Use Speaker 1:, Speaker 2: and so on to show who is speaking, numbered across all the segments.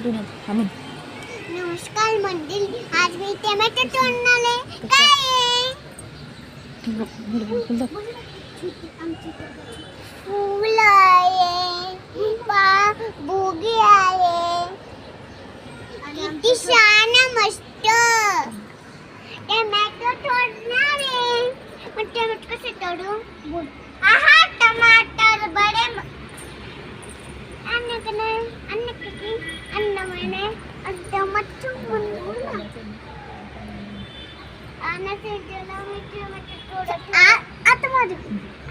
Speaker 1: नमस्कार मंडळी, आज मी टोमॅटो तोडणार आहे. काय फूल आहे, बुगी आहे, किती छान मस्त टोमॅटो तोडणार आहे. पण टोमॅटो कसे तोडू? आहा, टमाटर बड़े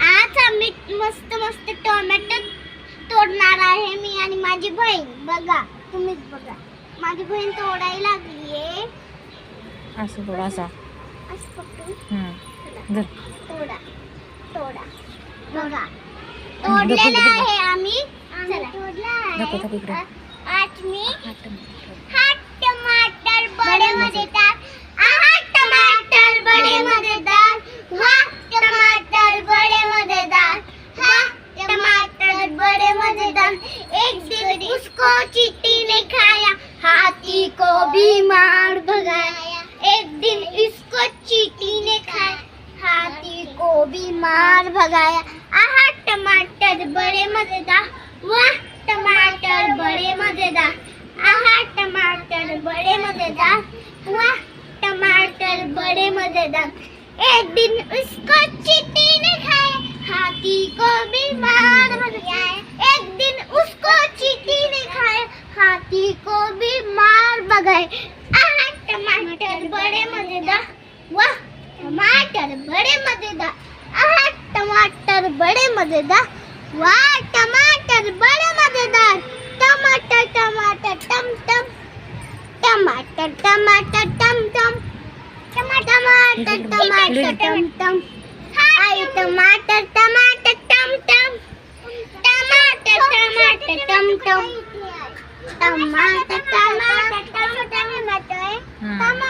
Speaker 1: आज आम्ही मस्त मस्त टोमॅटो तोडणार आहे, मी आणि माझी बहीण. बघा, तुम्हीच बघा, माझी बहीण तोडायला लागलीये.
Speaker 2: असं थोडासा
Speaker 1: असं पकडून
Speaker 2: धर.
Speaker 1: तोडा तोडा. बघा, तोडलेला आहे आम्ही. तोडला आहे. आज मी हा टमाटर बड़े मजेदार. आहा, टमाटर बड़े मजेदार. वाह, टमाटर बड़े मजेदार. हाँ, टमाटर बड़े मजेदार. एक दिन उसको चींटी ने खाया, हाथी को भी मार भगाया. एक दिन इसको चींटी ने खाया, हाथी को भी मार भगाया. आहा, टमाटर बड़े मजेदार. वाह, टमाटर बड़े मजेदार. आहा, टमाटर बड़े मजेदार. वाह, टमाटर बड़े मजेदार. एक दिन उसको चींटी ने खाया, हाथी को भी मार भगाया. एक दिन उसको चींटी ने खाया, हाथी को भी मार भगाया. आहा, टमाटर बड़े मजेदार. वाह, टमाटर बड़े मजेदार. आहा, टमाटर बड़े मजेदार. वाह, टमाटर बड़े मजेदार. टमाटर टमाटर टम टम, टमाटर टमाटर टम टम, टमाटर टमाटर टम टम. आई टमाटर टमाटर टम टम, टमाटर टमाटर टम टम, टमाटर टमाटर टम टम.